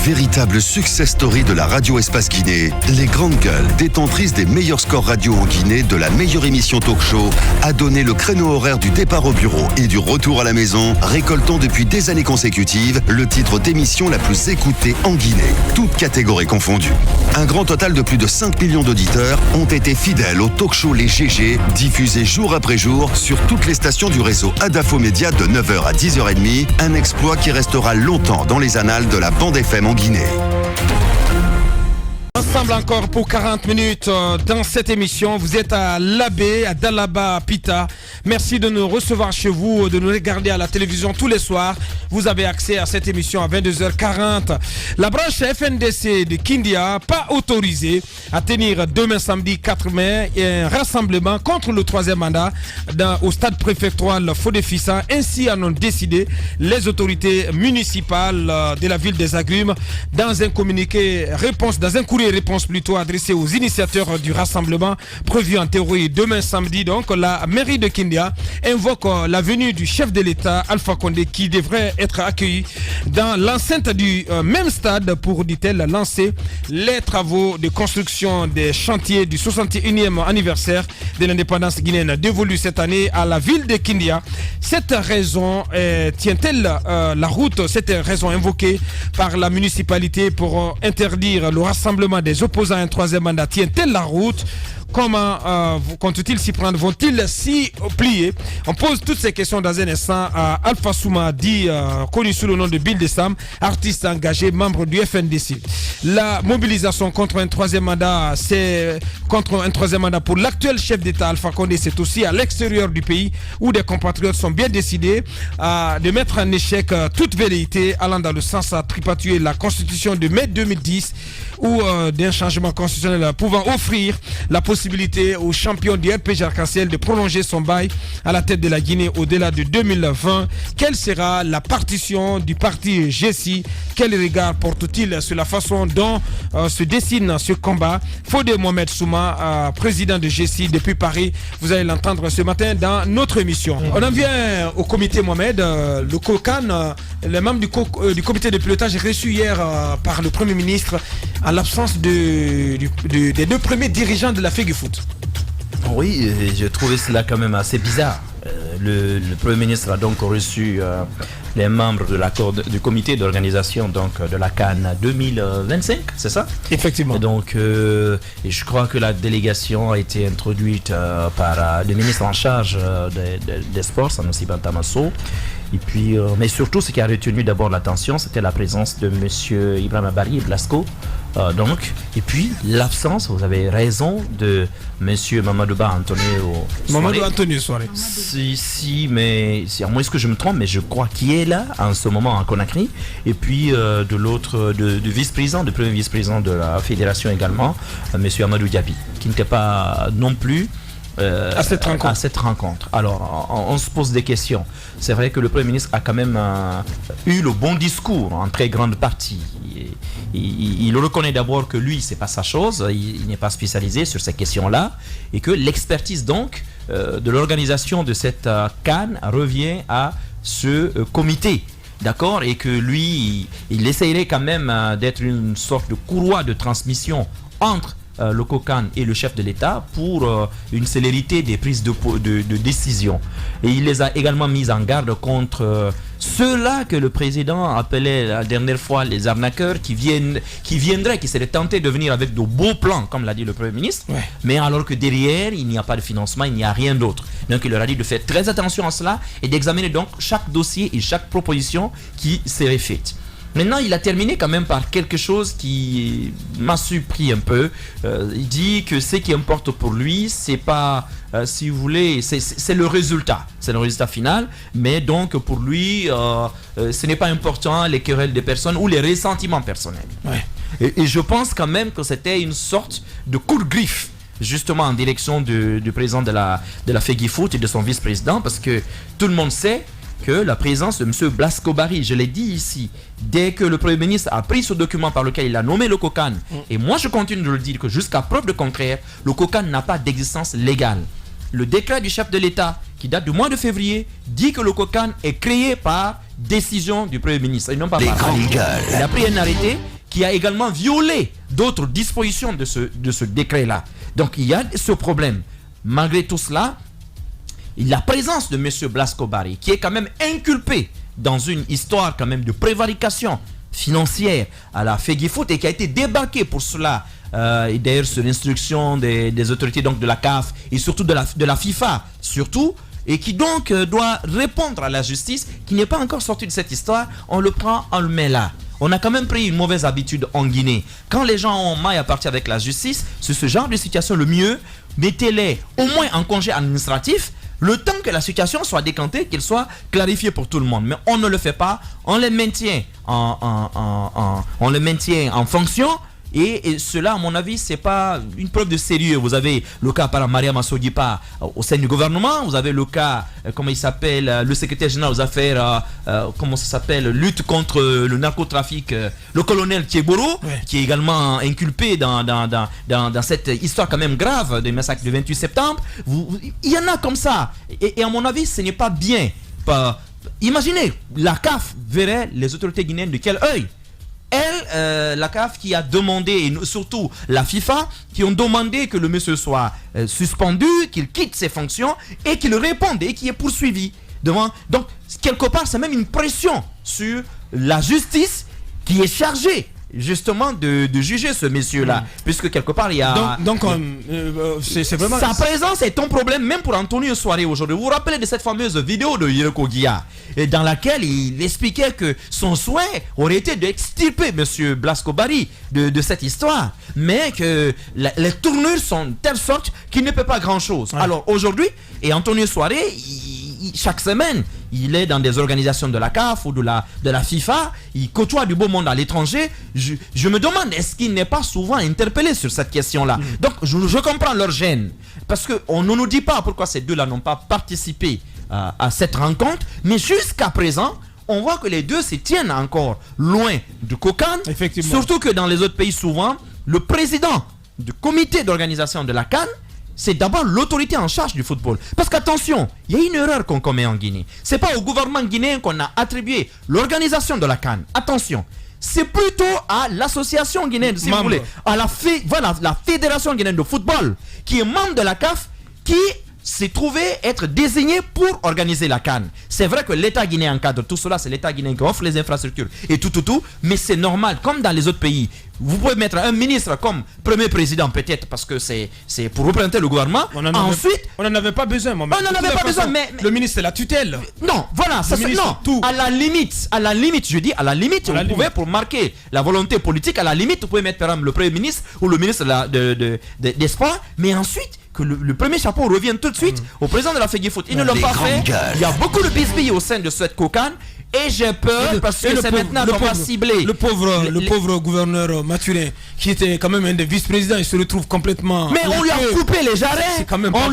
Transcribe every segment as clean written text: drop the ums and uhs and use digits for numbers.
Véritable success story de la radio Espace Guinée, les grandes gueules, détentrices des meilleurs scores radio en Guinée, de la meilleure émission talk show, a donné le créneau horaire du départ au bureau et du retour à la maison, récoltant depuis des années consécutives le titre d'émission la plus écoutée en Guinée, toutes catégories confondues. Un grand total de plus de 5 millions d'auditeurs ont été fidèles au talk show Les GG, diffusé jour après jour sur toutes les stations du réseau Adafo Média de 9h à 10h30, un exploit qui restera longtemps dans les annales de la bande FM en Guinée. Ensemble encore pour 40 minutes dans cette émission. Vous êtes à Labé, à Dalaba, Pita. Merci de nous recevoir chez vous, de nous regarder à la télévision tous les soirs. Vous avez accès à cette émission à 22h40. La branche FNDC de Kindia, pas autorisée à tenir demain samedi 4 mai un rassemblement contre le troisième mandat au stade préfectoral Fodé-Fissa. Ainsi en ont décidé les autorités municipales de la ville des Agrumes dans un communiqué réponse, dans un courrier réponse plutôt adressée aux initiateurs du rassemblement prévu en théorie demain samedi. Donc la mairie de Kindia invoque la venue du chef de l'État Alpha Condé qui devrait être accueilli dans l'enceinte du même stade pour, dit-elle, lancer les travaux de construction des chantiers du 61e anniversaire de l'indépendance guinéenne dévolu cette année à la ville de Kindia. Cette raison tient-elle la route, cette raison invoquée par la municipalité pour interdire le rassemblement des opposants à un troisième mandat tient-elle la route? Comment comptent-ils s'y prendre? Vont-ils s'y plier? On pose toutes ces questions dans un instant à Alpha Souma, connu sous le nom de Bill Dessam, artiste engagé, membre du FNDC. La mobilisation contre un troisième mandat, c'est contre un troisième mandat pour l'actuel chef d'État Alpha Condé, c'est aussi à l'extérieur du pays où des compatriotes sont bien décidés de mettre en échec toute velléité allant dans le sens à tripatuer la constitution de mai 2010 ou d'un changement constitutionnel pouvant offrir la possibilité au champion du RPG Arc-en-Ciel de prolonger son bail à la tête de la Guinée au-delà de 2020. Quelle sera la partition du parti GESI? Quel regard porte-t-il sur la façon dont se dessine ce combat? Fodé Mohamed Souma, président de GESI depuis Paris, vous allez l'entendre ce matin dans notre émission. On en vient au comité Mohamed, le COCAN, les membres du comité de pilotage reçu hier par le Premier ministre en l'absence des deux premiers dirigeants de la FEGIFOOT. Oui, j'ai trouvé cela quand même assez bizarre. Le Premier ministre a donc reçu les membres du comité d'organisation de la Cannes 2025, c'est ça? Effectivement. Et donc, et je crois que la délégation a été introduite par le ministre en charge des sports, Sanusi Bantamasso. Et puis, mais surtout, ce qui a retenu d'abord l'attention, c'était la présence de M. Ibrahima Barry Blasco. Et puis l'absence, vous avez raison, de M. Mamadouba Antonio Soiré. Mais c'est à moins que je me trompe, mais je crois qu'il est là en ce moment à Conakry. Et puis de l'autre, du vice-président, du premier vice-président de la fédération également, M. Amadou Diaby, qui n'était pas non plus à cette rencontre. Alors, on se pose des questions. C'est vrai que le Premier ministre a quand même eu le bon discours en très grande partie. Il reconnaît d'abord que lui, c'est pas sa chose, il n'est pas spécialisé sur ces questions-là, et que l'expertise donc de l'organisation de cette CAN revient à ce comité. D'accord? Et que lui, il essayerait quand même d'être une sorte de courroie de transmission entre le COCAN et le chef de l'État pour une célérité des prises de décision. Et il les a également mis en garde contre ceux-là que le président appelait la dernière fois les arnaqueurs qui seraient tentés de venir avec de beaux plans, comme l'a dit le Premier ministre, mais alors que derrière, il n'y a pas de financement, il n'y a rien d'autre. Donc il leur a dit de faire très attention à cela et d'examiner donc chaque dossier et chaque proposition qui serait faite. Maintenant, il a terminé quand même par quelque chose qui m'a surpris un peu. Il dit que ce qui importe pour lui, c'est pas, si vous voulez, c'est le résultat. C'est le résultat final. Mais donc, pour lui, ce n'est pas important les querelles des personnes ou les ressentiments personnels. Ouais. Et je pense quand même que c'était une sorte de coup de griffe, justement en direction du président de la FEGIFOOT et de son vice-président, parce que tout le monde sait que la présence de M. Blasco Barry, je l'ai dit ici, dès que le Premier ministre a pris ce document par lequel il a nommé le COCAN, et moi je continue de le dire que jusqu'à preuve de contraire, le COCAN n'a pas d'existence légale. Le décret du chef de l'État, qui date du mois de février, dit que le COCAN est créé par décision du Premier ministre et non pas par. Il a pris un arrêté qui a également violé d'autres dispositions de ce décret-là. Donc il y a ce problème. Malgré tout cela, la présence de M. Blasco Barry, qui est quand même inculpé dans une histoire quand même de prévarication financière à la FEGIFOOT et qui a été débarqué pour cela, et d'ailleurs sur l'instruction des autorités donc de la CAF et surtout de la FIFA surtout, et qui donc doit répondre à la justice, qui n'est pas encore sorti de cette histoire, on le prend, on le met là. On a quand même pris une mauvaise habitude en Guinée. Quand les gens ont maille à partir avec la justice, c'est ce genre de situation le mieux, mettez-les au moins en congé administratif, le temps que la situation soit décantée, qu'elle soit clarifiée pour tout le monde. Mais on ne le fait pas, on les maintient en fonction. Et cela, à mon avis, c'est pas une preuve de sérieux. Vous avez le cas par Mariama Sodipa au sein du gouvernement. Vous avez le cas, comment il s'appelle, le secrétaire général aux affaires, comment ça s'appelle, lutte contre le narcotrafic, le colonel Thieboro, qui est également inculpé dans cette histoire quand même grave des massacres du 28 septembre. Il y en a comme ça. Et à mon avis, ce n'est pas bien. Imaginez, la CAF verrait les autorités guinéennes de quel œil? La CAF qui a demandé, et surtout la FIFA, qui ont demandé que le monsieur soit suspendu, qu'il quitte ses fonctions et qu'il réponde et qu'il est poursuivi. Donc, quelque part, c'est même une pression sur la justice qui est chargée justement de juger ce monsieur-là, puisque quelque part il y a... c'est vraiment... Sa présence est un problème même pour Antonio Soare aujourd'hui. Vous vous rappelez de cette fameuse vidéo de Yireko Guia, dans laquelle il expliquait que son souhait aurait été d'extirper monsieur Blasco Barry de cette histoire, mais que les tournures sont de telle sorte qu'il ne peut pas grand-chose. Alors aujourd'hui, et Antonio Soare, chaque semaine, il est dans des organisations de la CAF ou de la FIFA, il côtoie du beau monde à l'étranger. Je me demande, est-ce qu'il n'est pas souvent interpellé sur cette question-là? Donc, je comprends leur gêne, parce qu'on ne nous dit pas pourquoi ces deux-là n'ont pas participé à cette rencontre, mais jusqu'à présent, on voit que les deux se tiennent encore loin du COCAN, surtout que dans les autres pays, souvent, le président du comité d'organisation de la CAN, c'est d'abord l'autorité en charge du football. Parce qu'attention, il y a une erreur qu'on commet en Guinée. C'est pas au gouvernement guinéen qu'on a attribué l'organisation de la CAN. Attention, c'est plutôt à l'association guinéenne, si vous voulez, à la fédération guinéenne de football, qui est membre de la CAF, qui s'est trouvé être désigné pour organiser la CAN. C'est vrai que l'État guinéen encadre tout cela, c'est l'État guinéen qui offre les infrastructures et tout, mais c'est normal, comme dans les autres pays. Vous pouvez mettre un ministre comme premier président peut-être parce que c'est pour représenter le gouvernement. Ensuite, on n'en avait pas besoin. On n'en avait pas besoin, mais le ministre c'est la tutelle. Non, voilà, ça c'est non. Tout. À la limite, je dis, à la limite, vous pouvez pour marquer la volonté politique, à la limite, vous pouvez mettre par exemple le premier ministre ou le ministre des Sports, mais ensuite que le premier chapeau revienne tout de suite au président de la FEGIFOOT. Ils ne l'ont pas fait. Il y a beaucoup de bisbilles au sein de cette COCAN. Et j'ai peur parce que c'est maintenant qu'on va cibler. Le pauvre gouverneur Mathurin, qui était quand même un des vice-présidents, il se retrouve complètement... Mais on lui a coupé les jarrets. On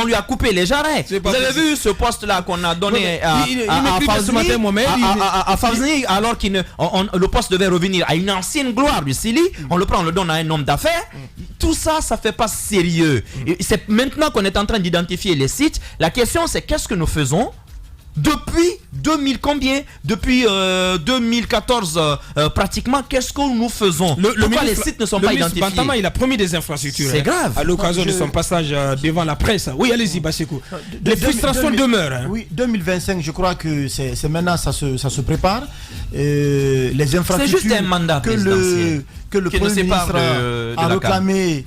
lui a coupé les jarrets. Vous avez vu ce poste-là qu'on a donné à Fawzi, alors que le poste devait revenir à une ancienne gloire du Sili. On le prend, on le donne à un homme d'affaires. Tout ça, ça fait pas sérieux. C'est maintenant qu'on est en train d'identifier les sites. La question, c'est qu'est-ce que nous faisons depuis 2014 pratiquement, qu'est-ce que nous faisons? Pourquoi les sites ne sont pas identifiés? Bantama, il a promis des infrastructures. C'est grave. À l'occasion de son passage devant la presse. Oui, allez-y, Basekou. Les frustrations demeurent. Oui, 2025, je crois que c'est maintenant, ça se prépare. Les infrastructures c'est juste un mandat que le Premier ministre a réclamé.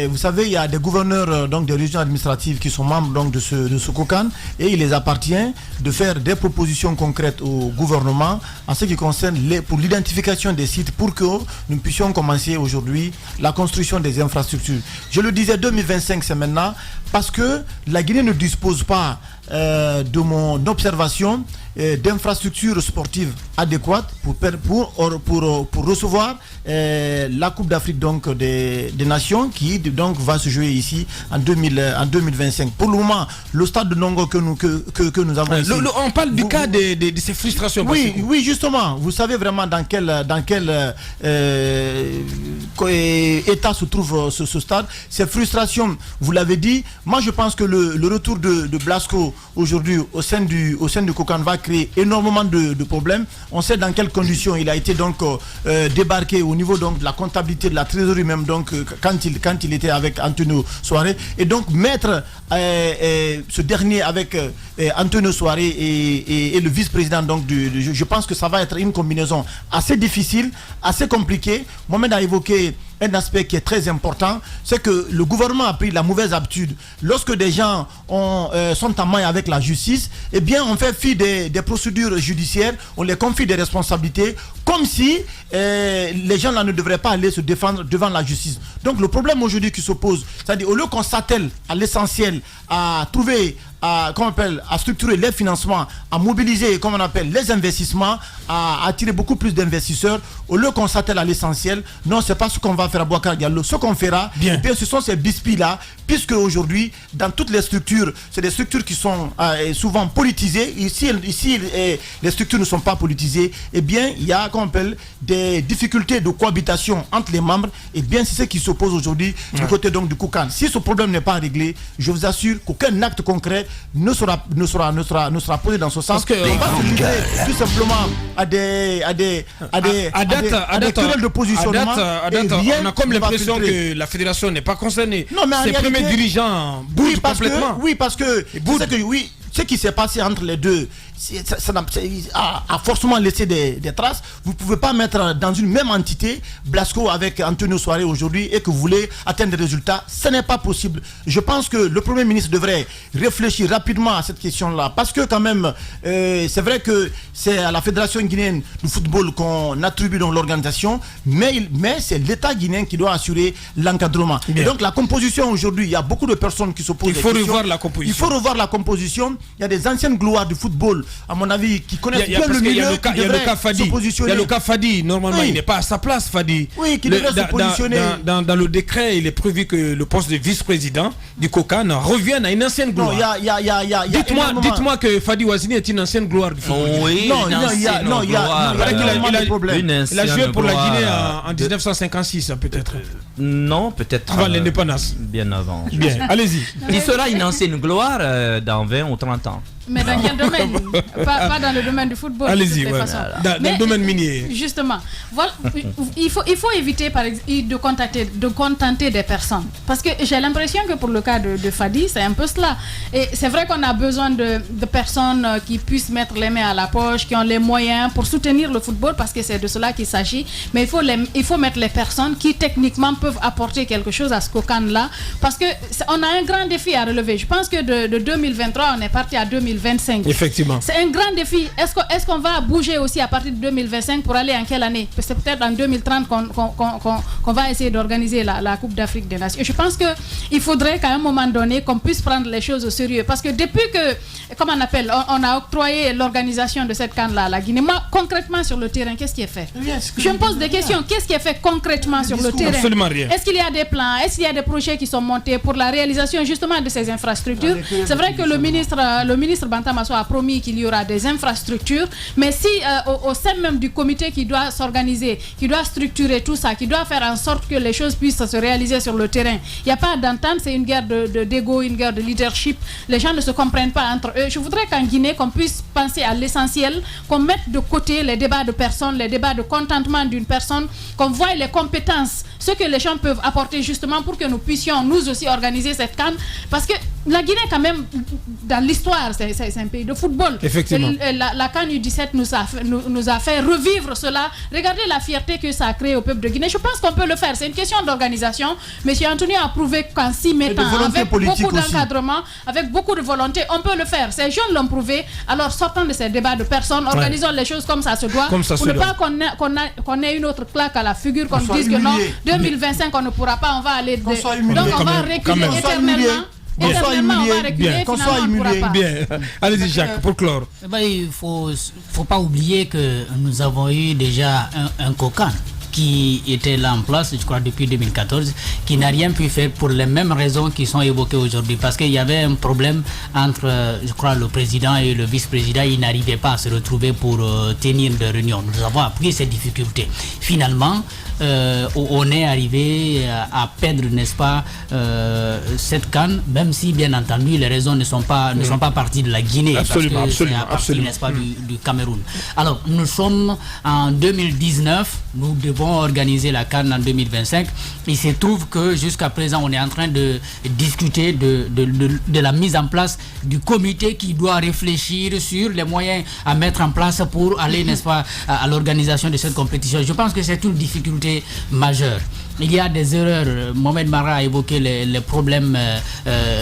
Vous savez, il y a des gouverneurs donc des régions administratives qui sont membres donc de ce COCAN, et il les appartient de faire des propositions concrètes au gouvernement en ce qui concerne pour l'identification des sites, pour que nous puissions commencer aujourd'hui la construction des infrastructures. Je le disais, 2025 c'est maintenant, parce que la Guinée ne dispose pas de mon observation d'infrastructures sportives adéquates pour recevoir la Coupe d'Afrique donc des Nations qui donc va se jouer ici en 2025. Pour le moment, le stade de Nongo que nous avons ici, on parle du cas de ces frustrations. Oui, justement. Vous savez vraiment dans quel état se trouve ce stade. Ces frustrations, vous l'avez dit. Moi, je pense que le retour de Blasco aujourd'hui au sein du COCAN va créer énormément de problèmes. On sait dans quelles conditions il a été donc débarqué au niveau donc de la comptabilité de la trésorerie même donc quand il était avec Antonio Soare, et donc mettre ce dernier avec Antonio Soare et le vice-président donc je pense que ça va être une combinaison assez difficile, assez compliquée. Mohamed a évoqué un aspect qui est très important, c'est que le gouvernement a pris la mauvaise habitude. Lorsque des gens sont en main avec la justice, eh bien on fait fi des procédures judiciaires, on les confie des responsabilités, comme si les gens là ne devraient pas aller se défendre devant la justice. Donc le problème aujourd'hui qui se pose, c'est-à-dire au lieu qu'on s'attelle à l'essentiel, à trouver, à structurer les financements, à mobiliser, comme on appelle, les investissements, à attirer beaucoup plus d'investisseurs, au lieu qu'on s'attelle à l'essentiel, non, c'est pas ce qu'on va faire à Boubacar Diallo. Ce qu'on fera, bien, ce sont ces bisbilles-là, puisque aujourd'hui, dans toutes les structures, c'est des structures qui sont souvent politisées. Ici, les structures ne sont pas politisées, eh bien, il y a, comme on appelle, des difficultés de cohabitation entre les membres, et bien, c'est ce qui s'oppose aujourd'hui du côté donc du Koukan. Si ce problème n'est pas réglé, je vous assure qu'aucun acte concret ne sera posé dans ce sens. Parce que on va se livrer tout simplement à des querelles de positionnement. On a comme l'impression que la fédération n'est pas concernée. Non, mais ses premiers dirigeants bougent complètement. Oui, parce que ce qui s'est passé entre les deux a forcément laissé des traces. Vous ne pouvez pas mettre dans une même entité Blasco avec Antonio Soare aujourd'hui et que vous voulez atteindre des résultats. Ce n'est pas possible. Je pense que le Premier ministre devrait réfléchir rapidement à cette question-là, parce que quand même, c'est vrai que c'est à la Fédération guinéenne du football qu'on attribue donc l'organisation, mais c'est l'État guinéen qui doit assurer l'encadrement. Et donc la composition aujourd'hui, il y a beaucoup de personnes qui s'opposent. Il faut revoir la composition. Il faut revoir la composition. Il y a des anciennes gloires du football, à mon avis, qui connaissent bien le milieu. Il y a le cas Fadi. Il y a le cas Fadi. Normalement, il n'est pas à sa place, Fadi. Oui, qui devrait se positionner. Dans le décret, il est prévu que le poste de vice-président du Kokan revienne à une ancienne gloire. Dites-moi que Fadi Ouazini est une ancienne gloire du football. Oui, il a joué pour la Guinée en 1956, peut-être. Non, peut-être. Avant l'indépendance. Bien avant. Bien, allez-y. Il sera une ancienne gloire dans 20 ou 30 ans. Mais dans quel domaine? Pas dans le domaine du football. Allez-y, dans le domaine minier. Justement, voilà, il faut éviter par exemple, de contenter des personnes. Parce que j'ai l'impression que pour le cas de Fadi, c'est un peu cela. Et c'est vrai qu'on a besoin de personnes qui puissent mettre les mains à la poche, qui ont les moyens pour soutenir le football, parce que c'est de cela qu'il s'agit. Mais il faut mettre les personnes qui techniquement peuvent apporter quelque chose à ce Kokan-là. Parce qu'on a un grand défi à relever. Je pense que de 2023, on est parti à 2025. Effectivement. C'est un grand défi. Est-ce qu'on va bouger aussi à partir de 2025 pour aller en quelle année? C'est peut-être en 2030 qu'on va essayer d'organiser la Coupe d'Afrique des Nations. Je pense qu'il faudrait qu'à un moment donné qu'on puisse prendre les choses au sérieux. Parce que depuis que, comment on appelle, on a octroyé l'organisation de cette CAN-là à la Guinée, moi, concrètement sur le terrain, qu'est-ce qui est fait? Je me pose des questions. Qu'est-ce qui est fait concrètement sur le terrain? Absolument rien. Est-ce qu'il y a des plans? Est-ce qu'il y a des projets qui sont montés pour la réalisation justement de ces infrastructures? C'est vrai que le ministre Banta Masso a promis qu'il y aura des infrastructures, mais si au sein même du comité qui doit s'organiser, qui doit structurer tout ça, qui doit faire en sorte que les choses puissent se réaliser sur le terrain, il n'y a pas d'entente, c'est une guerre d'ego, une guerre de leadership, les gens ne se comprennent pas entre eux. Je voudrais qu'en Guinée, qu'on puisse penser à l'essentiel, qu'on mette de côté les débats de personnes, les débats de contentement d'une personne, qu'on voie les compétences, ce que les gens peuvent apporter justement pour que nous puissions nous aussi organiser cette CAN, parce que la Guinée quand même, dans l'histoire, c'est un pays de football. Effectivement. La CAN U17 nous a fait revivre cela. Regardez la fierté que ça a créé au peuple de Guinée. Je pense qu'on peut le faire. C'est une question d'organisation. M. Anthony a prouvé qu'en s'y mettant, avec beaucoup d'encadrement, avec beaucoup de volonté, on peut le faire. Ces jeunes l'ont prouvé. Alors sortons de ces débats de personnes, organisons les choses comme ça se doit. Pour ne pas qu'on ait une autre claque à la figure, qu'on dise que non, 2025 on ne pourra pas, on va aller... Donc on va reculer éternellement. Qu'on soit humilié, qu'on soit humilié. Bien. Allez-y Jacques, pour clore. Il faut pas oublier que nous avons eu déjà un Kokan. qui était là en place, je crois, depuis 2014, qui n'a rien pu faire pour les mêmes raisons qui sont évoquées aujourd'hui. Parce qu'il y avait un problème entre, je crois, le président et le vice-président. Ils n'arrivaient pas à se retrouver pour tenir des réunions. Nous avons appris ces difficultés. Finalement, on est arrivé à perdre, n'est-ce pas, cette CAN, même si, bien entendu, les raisons ne sont pas parties de la Guinée, absolument, parce que c'est à partie, n'est-ce pas, du Cameroun. Alors, nous sommes en 2019, nous devons organiser la CAN en 2025. Il se trouve que jusqu'à présent, on est en train de discuter de la mise en place du comité qui doit réfléchir sur les moyens à mettre en place pour aller, n'est-ce pas, à l'organisation de cette compétition. Je pense que c'est une difficulté majeure. Il y a des erreurs. Mohamed Mara a évoqué les problèmes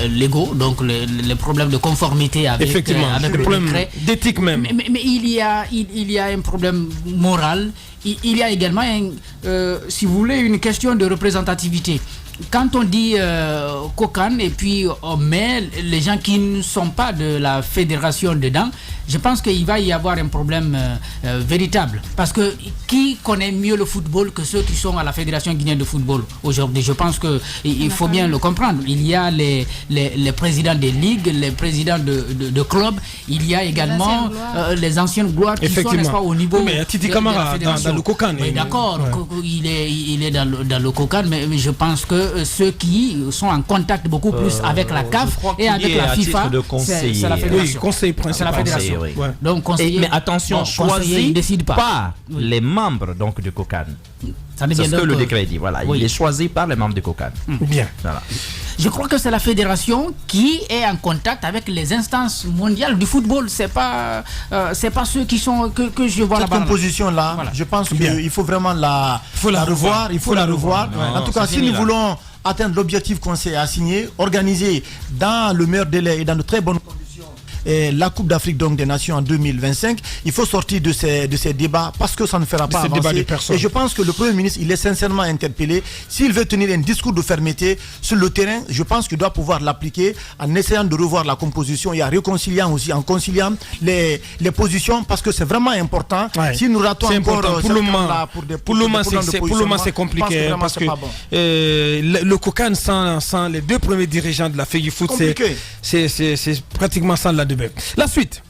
légaux, donc les problèmes de conformité avec le décret. D'éthique même. Mais il y a un problème moral. Il y a également, si vous voulez, une question de représentativité. Quand on dit COCAN et puis on met les gens qui ne sont pas de la fédération dedans, je pense qu'il va y avoir un problème véritable. Parce que qui connaît mieux le football que ceux qui sont à la fédération guinéenne de football aujourd'hui? Je pense qu'il faut bien le comprendre. Il y a les présidents des ligues, les présidents de clubs, il y a également les anciennes gloires qui sont, n'est-ce pas, au niveau mais Titi Camara dans le COCAN. Oui, d'accord, il est dans le COCAN, mais je pense que ceux qui sont en contact beaucoup plus avec la CAF et avec la FIFA, c'est la fédération. Oui, conseil principal. C'est la fédération. Oui. Ouais. Donc, conseiller, mais attention, choisis pas les membres donc du COCAN. C'est ce que le décret dit. Voilà, il est choisi par les membres du COCAN. Bien. Voilà. Je crois que c'est la fédération qui est en contact avec les instances mondiales du football. C'est pas ceux qui sont que je vois là-bas. Cette composition-là, voilà. Je pense qu'il faut vraiment la revoir. Il faut la revoir. En tout cas, si nous voulons atteindre l'objectif qu'on s'est assigné, organiser dans le meilleur délai et dans de très bonnes conditions la Coupe d'Afrique donc des Nations en 2025, il faut sortir de ces débats parce que ça ne fera pas avancer. Et je pense que le Premier ministre, il est sincèrement interpellé. S'il veut tenir un discours de fermeté sur le terrain, je pense qu'il doit pouvoir l'appliquer en essayant de revoir la composition et en réconciliant aussi, en conciliant les positions, parce que c'est vraiment important. Ouais. Si nous ratons encore pour le moment c'est compliqué parce que le COCAN sans les deux premiers dirigeants de la FEGIFOOT, c'est pratiquement sans la. La suite.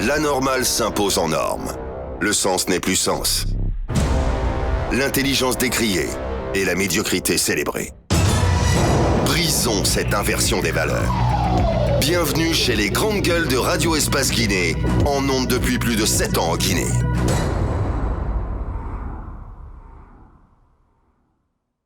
La normale s'impose en norme. Le sens n'est plus sens. L'intelligence décriée et la médiocrité célébrée. Brisons cette inversion des valeurs. Bienvenue chez les grandes gueules de Radio Espace Guinée, en ondes depuis plus de 7 ans en Guinée.